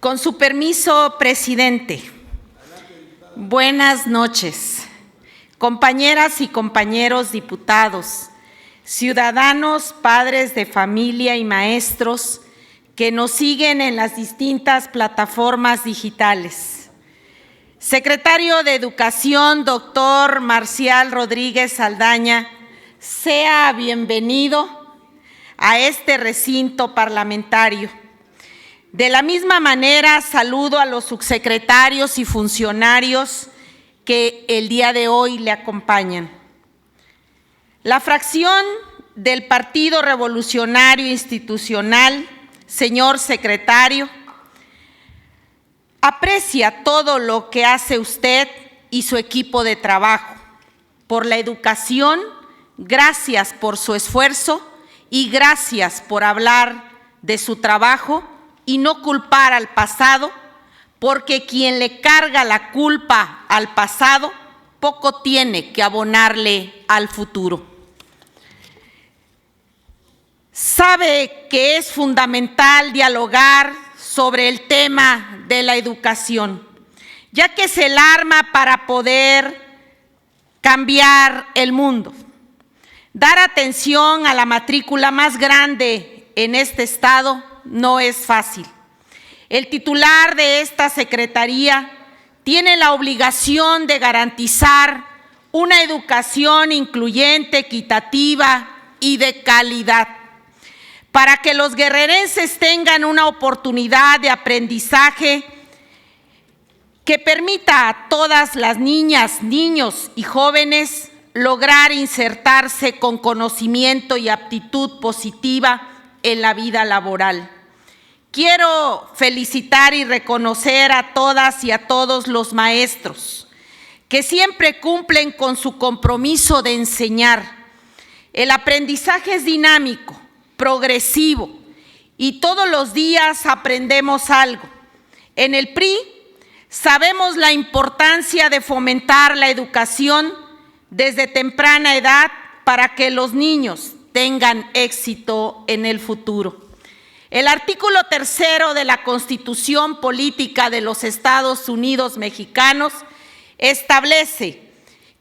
Con su permiso, presidente. Buenas noches, compañeras y compañeros diputados, ciudadanos, padres de familia y maestros que nos siguen en las distintas plataformas digitales. Secretario de Educación, doctor Marcial Rodríguez Saldaña, sea bienvenido a este recinto parlamentario. De la misma manera, saludo a los subsecretarios y funcionarios que el día de hoy le acompañan. La fracción del Partido Revolucionario Institucional, señor secretario, aprecia todo lo que hace usted y su equipo de trabajo por la educación. Gracias por su esfuerzo y gracias por hablar de su trabajo y no culpar al pasado, porque quien le carga la culpa al pasado poco tiene que abonarle al futuro. Sabe que es fundamental dialogar sobre el tema de la educación, ya que es el arma para poder cambiar el mundo. Dar atención a la matrícula más grande en este estado no es fácil. El titular de esta secretaría tiene la obligación de garantizar una educación incluyente, equitativa y de calidad, para que los guerrerenses tengan una oportunidad de aprendizaje que permita a todas las niñas, niños y jóvenes lograr insertarse con conocimiento y aptitud positiva en la vida laboral. Quiero felicitar y reconocer a todas y a todos los maestros que siempre cumplen con su compromiso de enseñar. El aprendizaje es dinámico, progresivo y todos los días aprendemos algo. En el PRI sabemos la importancia de fomentar la educación desde temprana edad para que los niños tengan éxito en el futuro. El artículo 3 de la Constitución Política de los Estados Unidos Mexicanos establece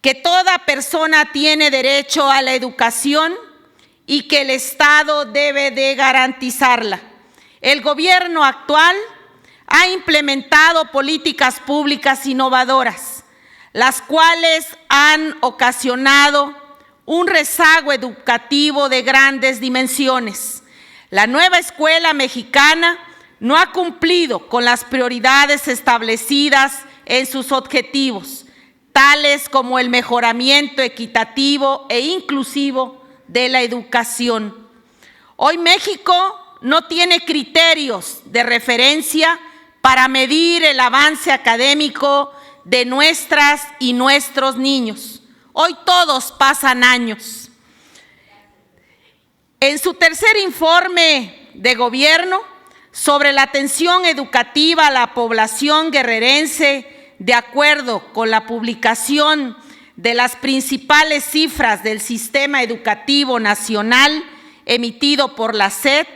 que toda persona tiene derecho a la educación y que el Estado debe de garantizarla. El gobierno actual ha implementado políticas públicas innovadoras, las cuales han ocasionado un rezago educativo de grandes dimensiones. La nueva escuela mexicana no ha cumplido con las prioridades establecidas en sus objetivos, tales como el mejoramiento equitativo e inclusivo de la educación. Hoy México no tiene criterios de referencia para medir el avance académico de nuestras y nuestros niños. Hoy todos pasan años. En su tercer informe de gobierno sobre la atención educativa a la población guerrerense, de acuerdo con la publicación de las principales cifras del Sistema Educativo Nacional emitido por la SEP,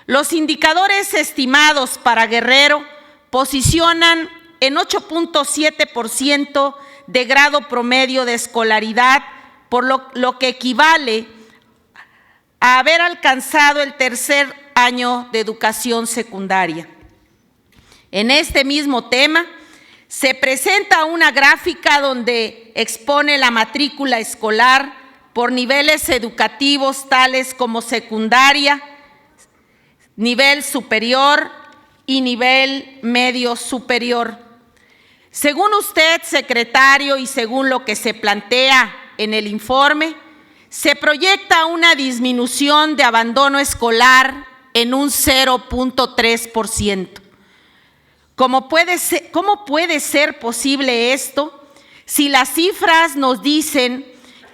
los indicadores estimados para Guerrero posicionan en 8.7% de grado promedio de escolaridad, por lo que equivale a haber alcanzado el tercer año de educación secundaria. En este mismo tema, se presenta una gráfica donde expone la matrícula escolar por niveles educativos tales como secundaria, nivel superior y nivel medio superior. Según usted, secretario, y según lo que se plantea en el informe, se proyecta una disminución de abandono escolar en un 0.3%. ¿Cómo puede ser posible esto si las cifras nos dicen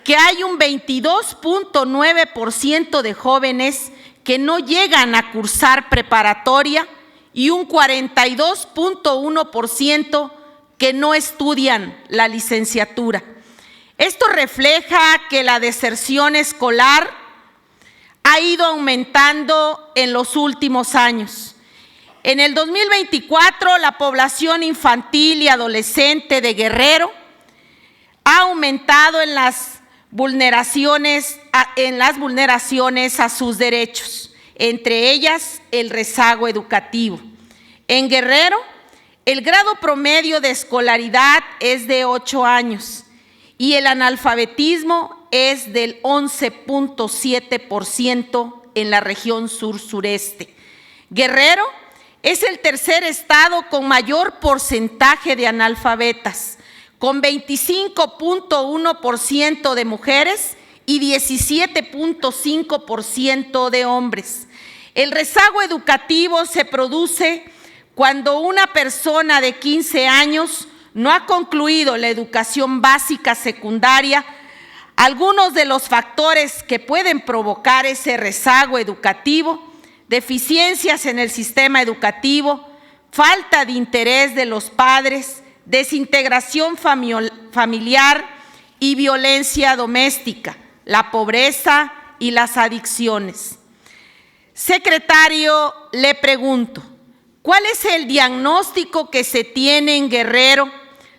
que hay un 22.9% de jóvenes que no llegan a cursar preparatoria y un 42.1% que no estudian la licenciatura? Esto refleja que la deserción escolar ha ido aumentando en los últimos años En el 2024, la población infantil y adolescente de Guerrero ha aumentado en las vulneraciones a sus derechos, entre ellas el rezago educativo. En Guerrero, el grado promedio de escolaridad es de 8 años y el analfabetismo es del 11.7% en la región sur-sureste. Guerrero es el tercer estado con mayor porcentaje de analfabetas, con 25.1% de mujeres y 17.5% de hombres. El rezago educativo se produce cuando una persona de 15 años no ha concluido la educación básica secundaria. Algunos de los factores que pueden provocar ese rezago educativo: deficiencias en el sistema educativo, falta de interés de los padres, desintegración familiar y violencia doméstica, la pobreza y las adicciones. Secretario, le pregunto, ¿cuál es el diagnóstico que se tiene en Guerrero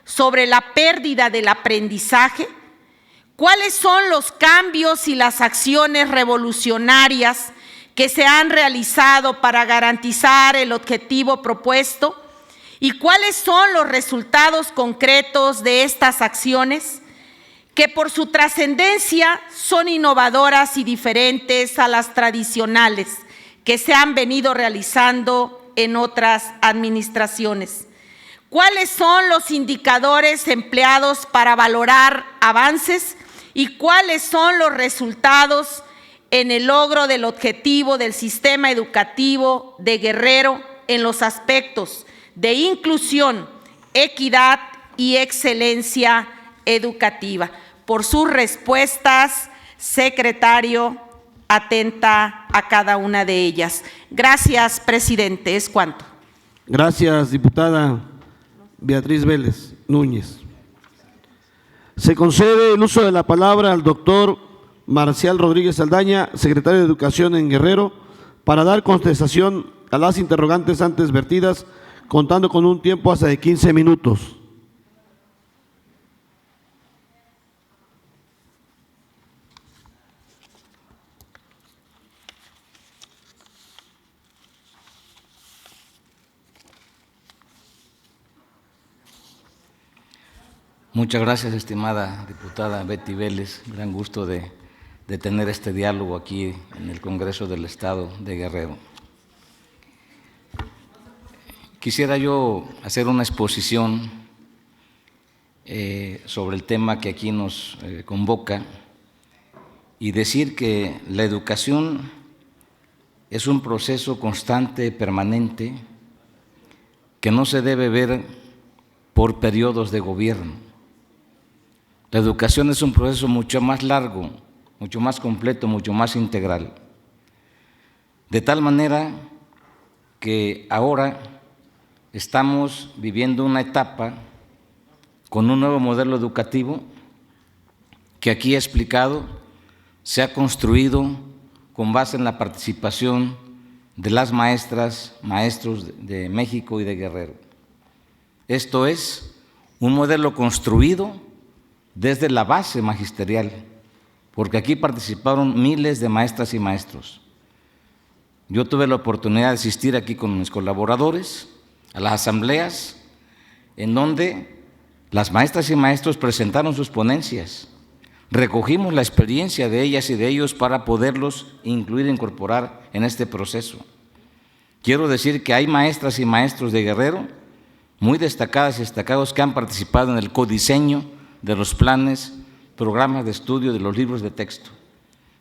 sobre la pérdida del aprendizaje? ¿Cuáles son los cambios y las acciones revolucionarias que se han realizado para garantizar el objetivo propuesto? ¿Y cuáles son los resultados concretos de estas acciones, que por su trascendencia son innovadoras y diferentes a las tradicionales que se han venido realizando en otras administraciones? ¿Cuáles son los indicadores empleados para valorar avances y cuáles son los resultados en el logro del objetivo del sistema educativo de Guerrero en los aspectos de inclusión, equidad y excelencia educativa? Por sus respuestas, secretario, atenta a cada una de ellas. Gracias, presidente. Es cuanto. Gracias, diputada Beatriz Vélez Núñez. Se concede el uso de la palabra al doctor Marcial Rodríguez Saldaña, secretario de Educación en Guerrero, para dar contestación a las interrogantes antes vertidas, contando con un tiempo hasta de 15 minutos. Muchas gracias, estimada diputada Betty Vélez. Gran gusto de tener este diálogo aquí en el Congreso del Estado de Guerrero. Quisiera yo hacer una exposición sobre el tema que aquí nos convoca y decir que la educación es un proceso constante, permanente, que no se debe ver por periodos de gobierno. La educación es un proceso mucho más largo, mucho más completo, mucho más integral. De tal manera que ahora estamos viviendo una etapa con un nuevo modelo educativo que aquí he explicado, se ha construido con base en la participación de las maestras, maestros de México y de Guerrero. Esto es un modelo construido desde la base magisterial, porque aquí participaron miles de maestras y maestros. Yo tuve la oportunidad de asistir aquí con mis colaboradores a las asambleas en donde las maestras y maestros presentaron sus ponencias. Recogimos la experiencia de ellas y de ellos para poderlos incluir e incorporar en este proceso. Quiero decir que hay maestras y maestros de Guerrero muy destacadas y destacados que han participado en el codiseño de los planes, programas de estudio, de los libros de texto.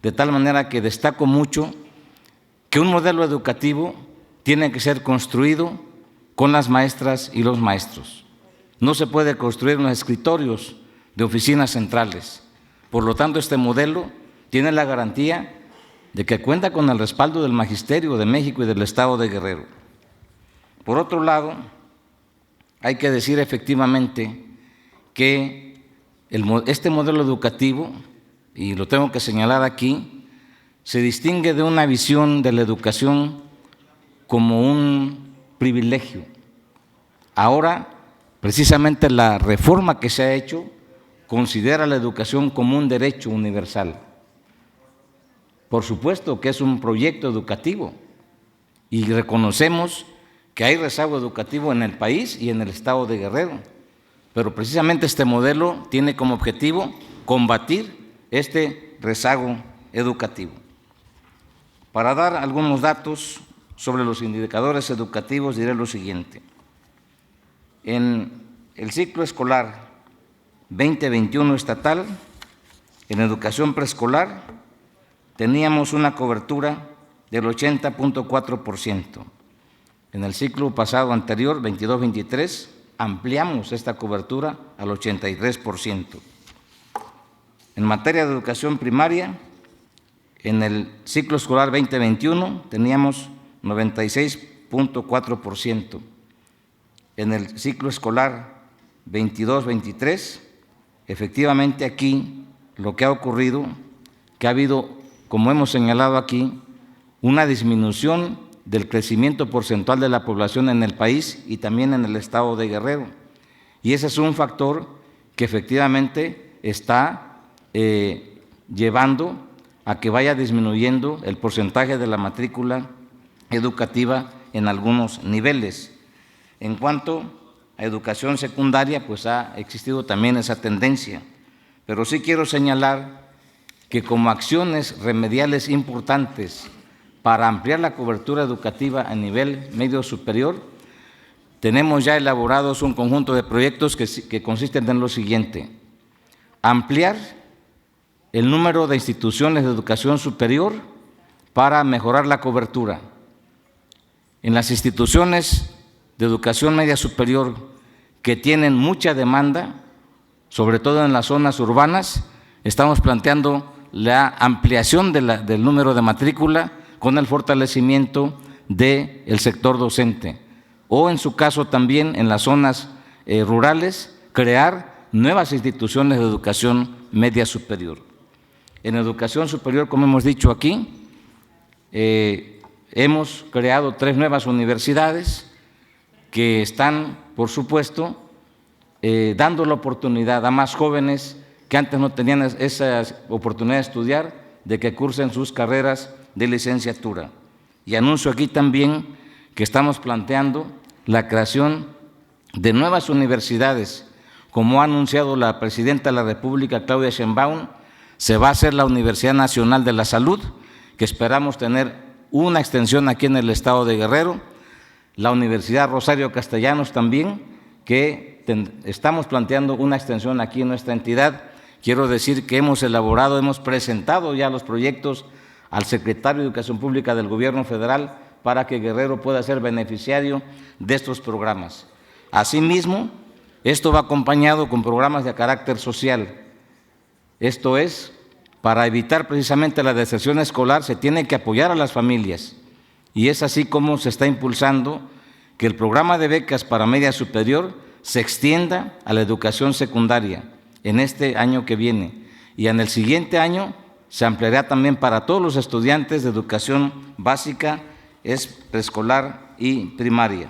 De tal manera que destaco mucho que un modelo educativo tiene que ser construido con las maestras y los maestros. No se puede construir en los escritorios de oficinas centrales. Por lo tanto, este modelo tiene la garantía de que cuenta con el respaldo del Magisterio de México y del Estado de Guerrero. Por otro lado, hay que decir efectivamente que este modelo educativo, y lo tengo que señalar aquí, se distingue de una visión de la educación como un privilegio. Ahora, precisamente la reforma que se ha hecho considera la educación como un derecho universal. Por supuesto que es un proyecto educativo y reconocemos que hay rezago educativo en el país y en el estado de Guerrero, pero precisamente este modelo tiene como objetivo combatir este rezago educativo. Para dar algunos datos sobre los indicadores educativos, diré lo siguiente. En el ciclo escolar 2021 estatal, en educación preescolar, teníamos una cobertura del 80.4%. En el ciclo pasado anterior, 22-23, ampliamos esta cobertura al 83%. En materia de educación primaria, en el ciclo escolar 2021 teníamos 96.4%. En el ciclo escolar 22-23, efectivamente aquí lo que ha ocurrido, que ha habido, como hemos señalado aquí, una disminución del crecimiento porcentual de la población en el país y también en el estado de Guerrero. Y ese es un factor que efectivamente está llevando a que vaya disminuyendo el porcentaje de la matrícula educativa en algunos niveles. En cuanto a educación secundaria, pues ha existido también esa tendencia, pero sí quiero señalar que como acciones remediales importantes para ampliar la cobertura educativa a nivel medio superior, tenemos ya elaborados un conjunto de proyectos que consisten en lo siguiente: ampliar el número de instituciones de educación superior para mejorar la cobertura. En las instituciones de educación media superior que tienen mucha demanda, sobre todo en las zonas urbanas, estamos planteando la ampliación del número de matrícula con el fortalecimiento del sector docente, o en su caso también en las zonas rurales, crear nuevas instituciones de educación media superior. En educación superior, como hemos dicho aquí, hemos creado 3 nuevas universidades que están, por supuesto, dando la oportunidad a más jóvenes que antes no tenían esa oportunidad de estudiar, de que cursen sus carreras de licenciatura. Y anuncio aquí también que estamos planteando la creación de nuevas universidades. Como ha anunciado la Presidenta de la República, Claudia Sheinbaum, se va a hacer la Universidad Nacional de la Salud, que esperamos tener una extensión aquí en el estado de Guerrero, la Universidad Rosario Castellanos también, que estamos planteando una extensión aquí en nuestra entidad. Quiero decir que hemos elaborado, hemos presentado ya los proyectos al secretario de Educación Pública del Gobierno Federal para que Guerrero pueda ser beneficiario de estos programas. Asimismo, esto va acompañado con programas de carácter social. Esto es, para evitar precisamente la deserción escolar, se tiene que apoyar a las familias. Y es así como se está impulsando que el programa de becas para media superior se extienda a la educación secundaria en este año que viene. Y en el siguiente año se ampliará también para todos los estudiantes de educación básica, preescolar y primaria.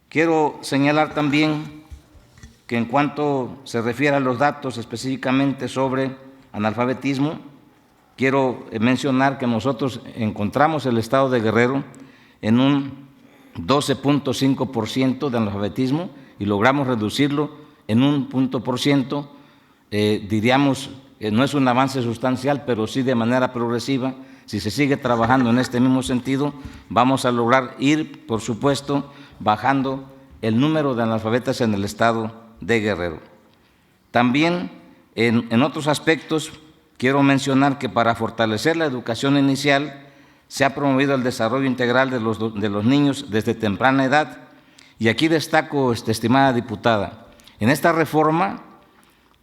Quiero señalar también que en cuanto se refiere a los datos específicamente sobre analfabetismo, quiero mencionar que nosotros encontramos el estado de Guerrero en un 12.5% de analfabetismo y logramos reducirlo en un punto por ciento. Diríamos que no es un avance sustancial, pero sí de manera progresiva. Si se sigue trabajando en este mismo sentido, vamos a lograr ir, por supuesto, bajando el número de analfabetas en el estado de Guerrero. También en otros aspectos quiero mencionar que para fortalecer la educación inicial se ha promovido el desarrollo integral de los niños desde temprana edad. Y aquí destaco, estimada diputada, en esta reforma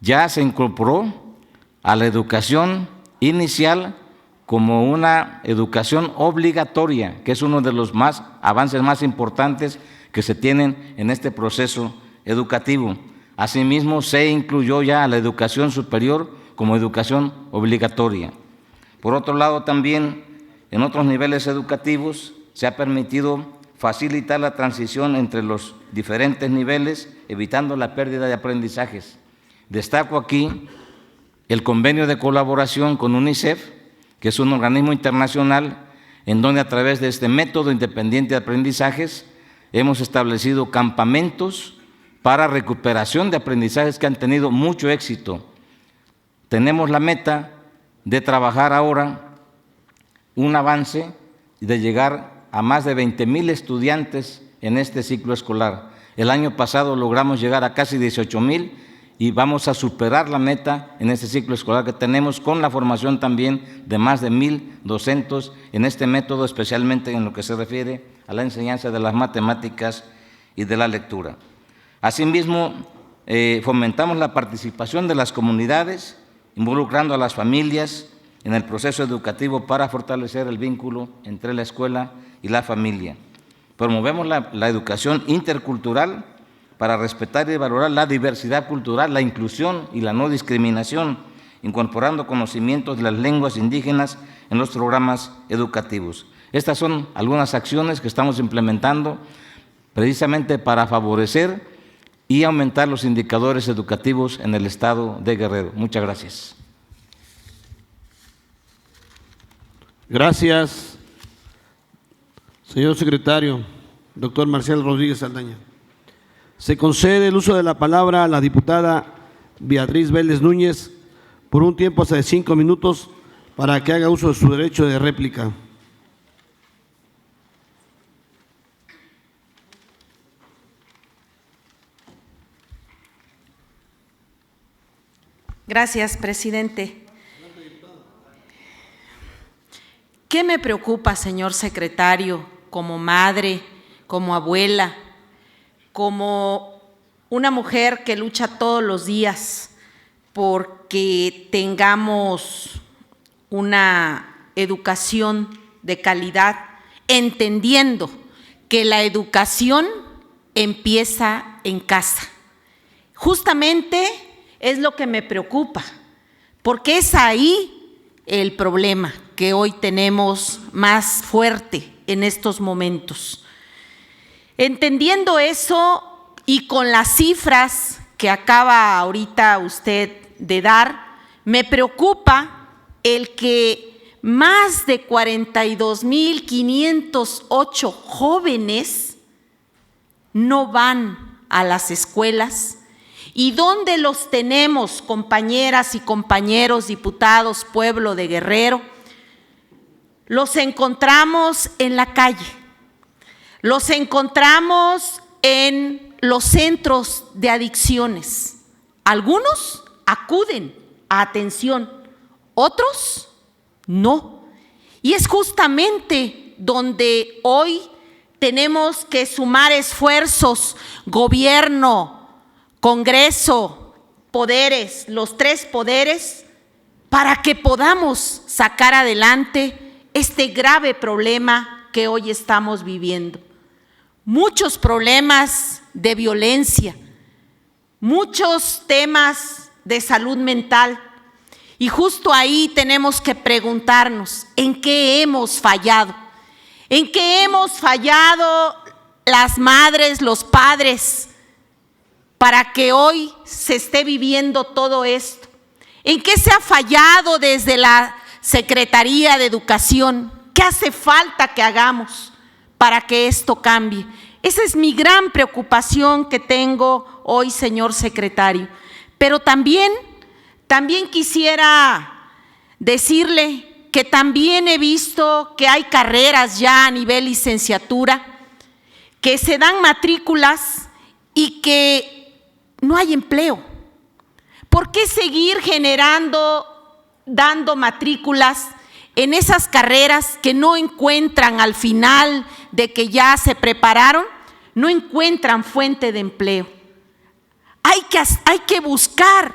ya se incorporó a la educación inicial como una educación obligatoria, que es uno de los avances más importantes que se tienen en este proceso educativo. Asimismo, se incluyó ya a la educación superior como educación obligatoria. Por otro lado, también en otros niveles educativos se ha permitido facilitar la transición entre los diferentes niveles, evitando la pérdida de aprendizajes. Destaco aquí el convenio de colaboración con UNICEF, que es un organismo internacional en donde a través de este método independiente de aprendizajes hemos establecido campamentos para recuperación de aprendizajes que han tenido mucho éxito. Tenemos la meta de trabajar ahora un avance de llegar a más de 20,000 estudiantes en este ciclo escolar. El año pasado logramos llegar a casi 18,000 y vamos a superar la meta en este ciclo escolar que tenemos, con la formación también de más de 1,000 docentes en este método, especialmente en lo que se refiere a la enseñanza de las matemáticas y de la lectura. Asimismo, fomentamos la participación de las comunidades, involucrando a las familias en el proceso educativo para fortalecer el vínculo entre la escuela y la familia. Promovemos la educación intercultural para respetar y valorar la diversidad cultural, la inclusión y la no discriminación, incorporando conocimientos de las lenguas indígenas en los programas educativos. Estas son algunas acciones que estamos implementando precisamente para favorecer y aumentar los indicadores educativos en el estado de Guerrero. Muchas gracias. Gracias, señor secretario, doctor Marcial Rodríguez Saldaña. Se concede el uso de la palabra a la diputada Beatriz Vélez Núñez por un tiempo hasta de 5 minutos para que haga uso de su derecho de réplica. Gracias, presidente. ¿Qué me preocupa, señor secretario, como madre, como abuela, como una mujer que lucha todos los días porque tengamos una educación de calidad, entendiendo que la educación empieza en casa? Justamente es lo que me preocupa, porque es ahí el problema que hoy tenemos más fuerte en estos momentos. Entendiendo eso y con las cifras que acaba ahorita usted de dar, me preocupa el que más de 42,508 jóvenes no van a las escuelas. ¿Y dónde los tenemos, compañeras y compañeros diputados, pueblo de Guerrero? Los encontramos en la calle, los encontramos en los centros de adicciones. Algunos acuden a atención, otros no. Y es justamente donde hoy tenemos que sumar esfuerzos, gobierno, Congreso, poderes, los 3 poderes, para que podamos sacar adelante este grave problema que hoy estamos viviendo. Muchos problemas de violencia, muchos temas de salud mental, y justo ahí tenemos que preguntarnos, ¿en qué hemos fallado? ¿En qué hemos fallado las madres, los padres, para que hoy se esté viviendo todo esto? ¿En qué se ha fallado desde la Secretaría de Educación? ¿Qué hace falta que hagamos para que esto cambie? Esa es mi gran preocupación que tengo hoy, señor secretario. Pero también quisiera decirle que también he visto que hay carreras ya a nivel licenciatura, que se dan matrículas y que no hay empleo. ¿Por qué seguir dando matrículas en esas carreras que no encuentran al final de que ya se prepararon, no encuentran fuente de empleo? Hay que buscar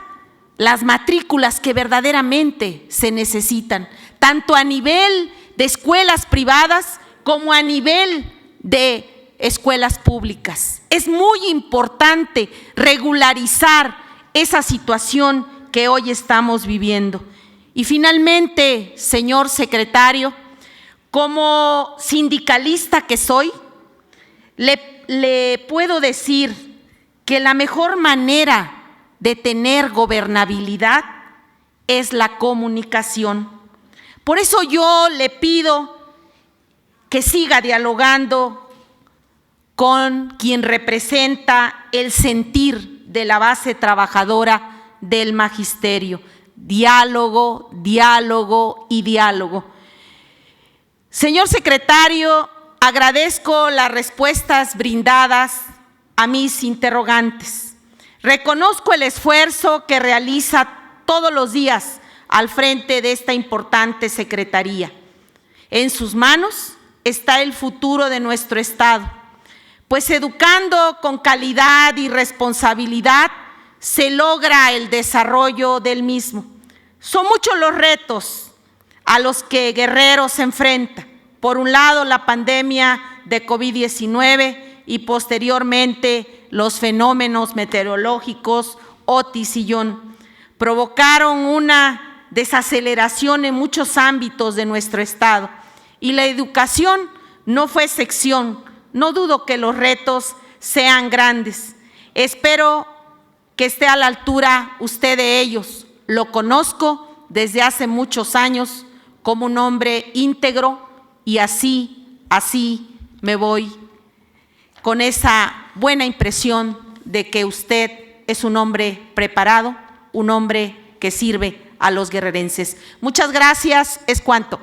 las matrículas que verdaderamente se necesitan, tanto a nivel de escuelas privadas como a nivel de escuelas públicas. Es muy importante regularizar esa situación que hoy estamos viviendo. Y finalmente, señor secretario, como sindicalista que soy, le puedo decir que la mejor manera de tener gobernabilidad es la comunicación. Por eso yo le pido que siga dialogando con quien representa el sentir de la base trabajadora del magisterio. Diálogo, diálogo y diálogo. Señor secretario, agradezco las respuestas brindadas a mis interrogantes. Reconozco el esfuerzo que realiza todos los días al frente de esta importante secretaría. En sus manos está el futuro de nuestro Estado, pues educando con calidad y responsabilidad se logra el desarrollo del mismo. Son muchos los retos a los que Guerrero se enfrenta. Por un lado, la pandemia de COVID-19 y posteriormente los fenómenos meteorológicos Otis y John provocaron una desaceleración en muchos ámbitos de nuestro Estado. Y la educación no fue excepción. No dudo que los retos sean grandes. Espero que esté a la altura usted de ellos. Lo conozco desde hace muchos años como un hombre íntegro y así me voy con esa buena impresión de que usted es un hombre preparado, un hombre que sirve a los guerrerenses. Muchas gracias, es cuanto.